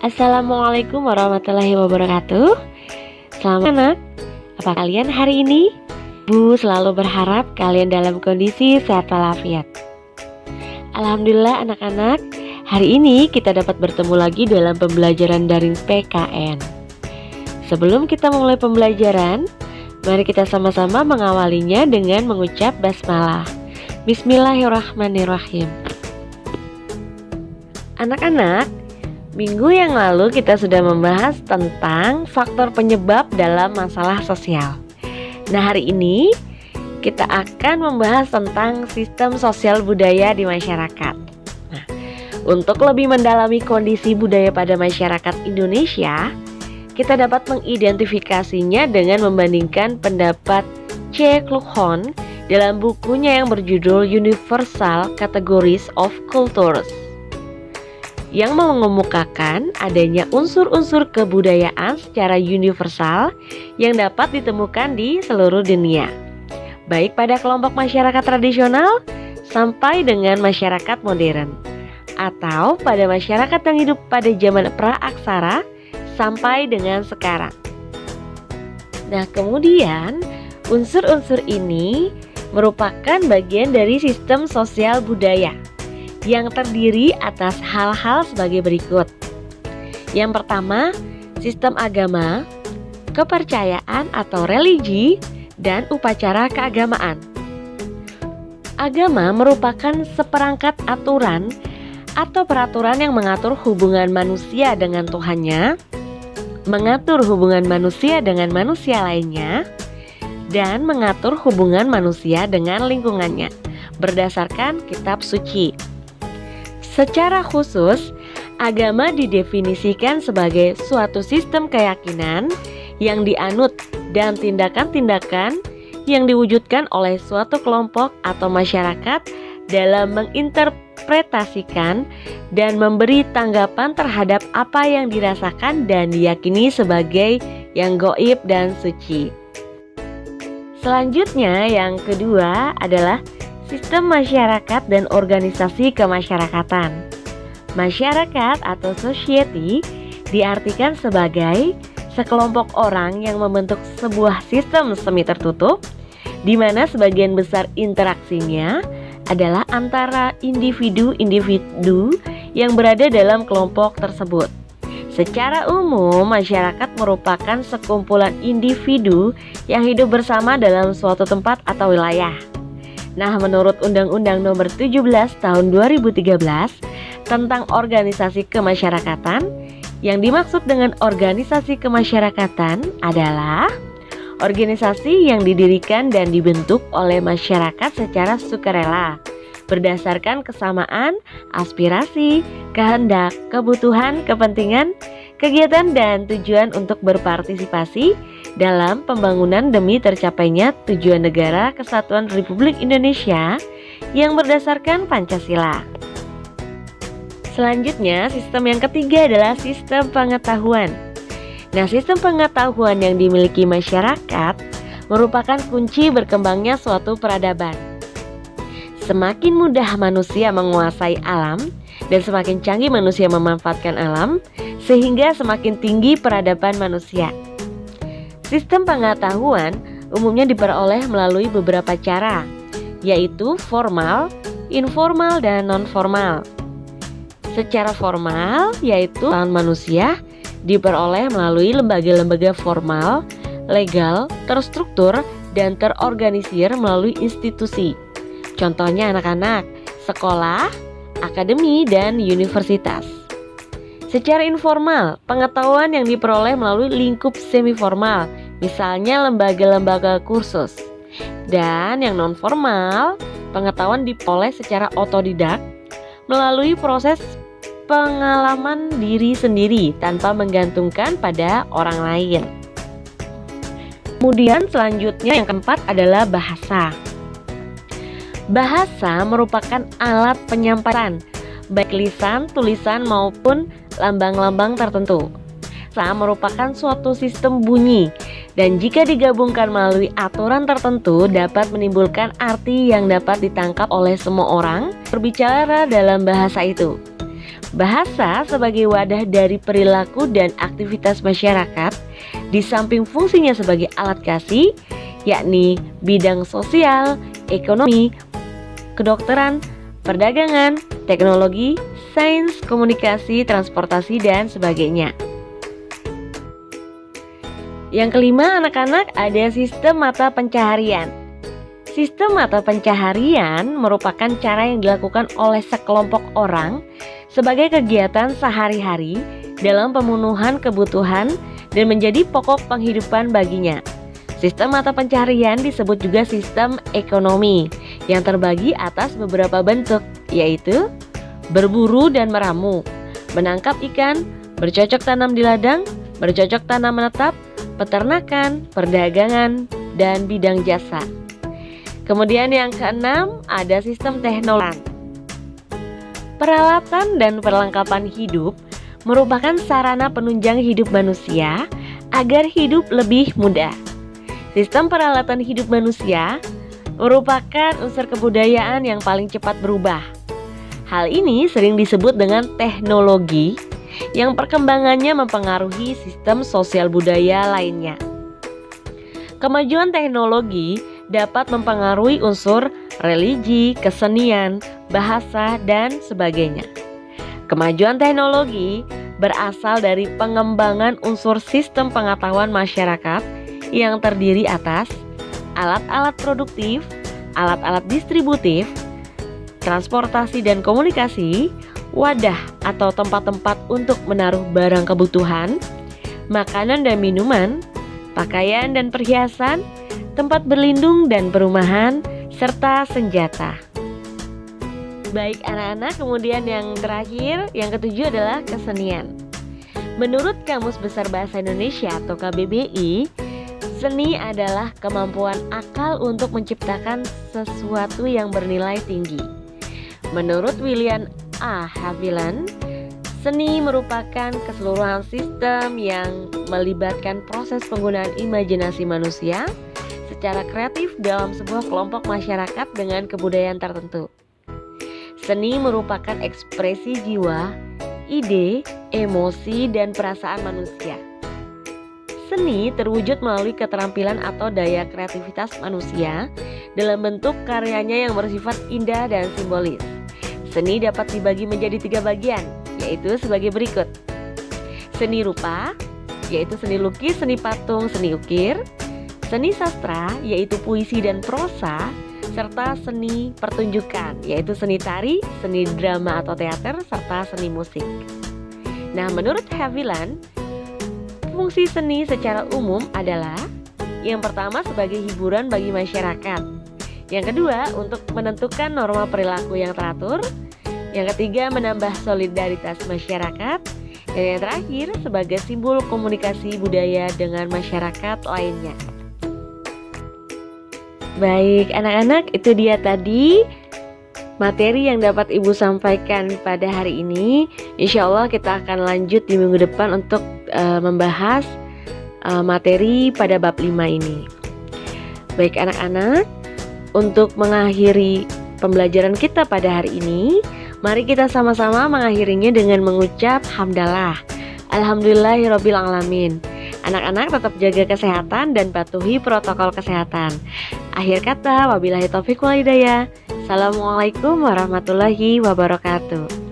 Assalamualaikum warahmatullahi wabarakatuh. Selamat anak, apa kalian hari ini? Bu selalu berharap kalian dalam kondisi sehat walafiat. Alhamdulillah anak-anak, hari ini kita dapat bertemu lagi dalam pembelajaran daring PKN. Sebelum kita mulai pembelajaran, mari kita sama-sama mengawalinya dengan mengucap basmalah. Bismillahirrahmanirrahim. Anak-anak, minggu yang lalu kita sudah membahas tentang faktor penyebab dalam masalah sosial. Nah, hari ini kita akan membahas tentang sistem sosial budaya di masyarakat. Nah, untuk lebih mendalami kondisi budaya pada masyarakat Indonesia, kita dapat mengidentifikasinya dengan membandingkan pendapat C. Klughorn dalam bukunya yang berjudul Universal Categories of Cultures, yang mengemukakan adanya unsur-unsur kebudayaan secara universal yang dapat ditemukan di seluruh dunia, baik pada kelompok masyarakat tradisional sampai dengan masyarakat modern, atau pada masyarakat yang hidup pada zaman pra-aksara sampai dengan sekarang. Nah, kemudian unsur-unsur ini merupakan bagian dari sistem sosial budaya yang terdiri atas hal-hal sebagai berikut. Yang pertama, sistem agama, kepercayaan atau religi, dan upacara keagamaan. Agama merupakan seperangkat aturan atau peraturan yang mengatur hubungan manusia dengan Tuhannya, mengatur hubungan manusia dengan manusia lainnya, dan mengatur hubungan manusia dengan lingkungannya berdasarkan kitab suci. Secara khusus, agama didefinisikan sebagai suatu sistem keyakinan yang dianut dan tindakan-tindakan yang diwujudkan oleh suatu kelompok atau masyarakat dalam menginterpretasikan dan memberi tanggapan terhadap apa yang dirasakan dan diyakini sebagai yang gaib dan suci. Selanjutnya, yang kedua adalah sistem masyarakat dan organisasi kemasyarakatan. Masyarakat atau society diartikan sebagai sekelompok orang yang membentuk sebuah sistem semi tertutup, di mana sebagian besar interaksinya adalah antara individu-individu yang berada dalam kelompok tersebut. Secara umum, masyarakat merupakan sekumpulan individu yang hidup bersama dalam suatu tempat atau wilayah. Nah, menurut Undang-Undang Nomor 17 Tahun 2013 tentang organisasi kemasyarakatan, yang dimaksud dengan organisasi kemasyarakatan adalah organisasi yang didirikan dan dibentuk oleh masyarakat secara sukarela berdasarkan kesamaan, aspirasi, kehendak, kebutuhan, kepentingan, kegiatan, dan tujuan untuk berpartisipasi dalam pembangunan demi tercapainya tujuan negara kesatuan Republik Indonesia yang berdasarkan Pancasila. Selanjutnya, sistem yang ketiga adalah sistem pengetahuan. Nah, sistem pengetahuan yang dimiliki masyarakat merupakan kunci berkembangnya suatu peradaban. Semakin mudah manusia menguasai alam dan semakin canggih manusia memanfaatkan alam, sehingga semakin tinggi peradaban manusia. Sistem pengetahuan umumnya diperoleh melalui beberapa cara, yaitu formal, informal, dan non-formal. Secara formal, yaitu pengetahuan manusia diperoleh melalui lembaga-lembaga formal, legal, terstruktur, dan terorganisir melalui institusi. Contohnya anak-anak, sekolah, akademi, dan universitas. Secara informal, pengetahuan yang diperoleh melalui lingkup semi-formal, misalnya lembaga-lembaga kursus. Dan yang non-formal, pengetahuan diperoleh secara otodidak melalui proses pengalaman diri sendiri tanpa menggantungkan pada orang lain. Kemudian selanjutnya yang keempat adalah bahasa. Bahasa merupakan alat penyampaian, baik lisan, tulisan, maupun lambang-lambang tertentu. Bahasa merupakan suatu sistem bunyi, dan jika digabungkan melalui aturan tertentu dapat menimbulkan arti yang dapat ditangkap oleh semua orang berbicara dalam bahasa itu. Bahasa sebagai wadah dari perilaku dan aktivitas masyarakat, di samping fungsinya sebagai alat kasih, yakni bidang sosial, ekonomi, kedokteran, perdagangan, teknologi, sains, komunikasi, transportasi, dan sebagainya. Yang kelima, anak-anak, ada sistem mata pencaharian. Sistem mata pencaharian merupakan cara yang dilakukan oleh sekelompok orang sebagai kegiatan sehari-hari dalam pemenuhan kebutuhan dan menjadi pokok penghidupan baginya. Sistem mata pencaharian disebut juga sistem ekonomi yang terbagi atas beberapa bentuk, yaitu berburu dan meramu, menangkap ikan, bercocok tanam di ladang, bercocok tanam menetap, peternakan, perdagangan, dan bidang jasa. Kemudian yang keenam, ada sistem teknologi. Peralatan dan perlengkapan hidup merupakan sarana penunjang hidup manusia agar hidup lebih mudah. Sistem peralatan hidup manusia merupakan unsur kebudayaan yang paling cepat berubah. Hal ini sering disebut dengan teknologi yang perkembangannya mempengaruhi sistem sosial budaya lainnya. Kemajuan teknologi dapat mempengaruhi unsur religi, kesenian, bahasa, dan sebagainya. Kemajuan teknologi berasal dari pengembangan unsur sistem pengetahuan masyarakat yang terdiri atas alat-alat produktif, alat-alat distributif, transportasi dan komunikasi, wadah atau tempat-tempat untuk menaruh barang kebutuhan, makanan dan minuman, pakaian dan perhiasan, tempat berlindung dan perumahan, serta senjata. Baik anak-anak, kemudian yang terakhir, yang ketujuh adalah kesenian. Menurut Kamus Besar Bahasa Indonesia atau KBBI, seni adalah kemampuan akal untuk menciptakan sesuatu yang bernilai tinggi. Menurut William A. Haviland, seni merupakan keseluruhan sistem yang melibatkan proses penggunaan imajinasi manusia secara kreatif dalam sebuah kelompok masyarakat dengan kebudayaan tertentu. Seni merupakan ekspresi jiwa, ide, emosi, dan perasaan manusia. Seni terwujud melalui keterampilan atau daya kreativitas manusia dalam bentuk karyanya yang bersifat indah dan simbolis. Seni dapat dibagi menjadi 3 bagian, yaitu sebagai berikut. Seni rupa, yaitu seni lukis, seni patung, seni ukir. Seni sastra, yaitu puisi dan prosa, serta seni pertunjukan, yaitu seni tari, seni drama atau teater, serta seni musik. Nah, menurut Haviland, fungsi seni secara umum adalah yang pertama sebagai hiburan bagi masyarakat, yang kedua untuk menentukan norma perilaku yang teratur, yang ketiga menambah solidaritas masyarakat, dan yang terakhir sebagai simbol komunikasi budaya dengan masyarakat lainnya. Baik anak-anak, itu dia tadi materi yang dapat Ibu sampaikan pada hari ini. Insya Allah kita akan lanjut di minggu depan untuk membahas materi pada bab 5 ini. Baik anak-anak, untuk mengakhiri pembelajaran kita pada hari ini, mari kita sama-sama mengakhirinya dengan mengucap hamdalah. Alhamdulillahirabbil alamin. Anak-anak tetap jaga kesehatan dan patuhi protokol kesehatan. Akhir kata, wabillahi taufiq wal hidayah. Assalamualaikum warahmatullahi wabarakatuh.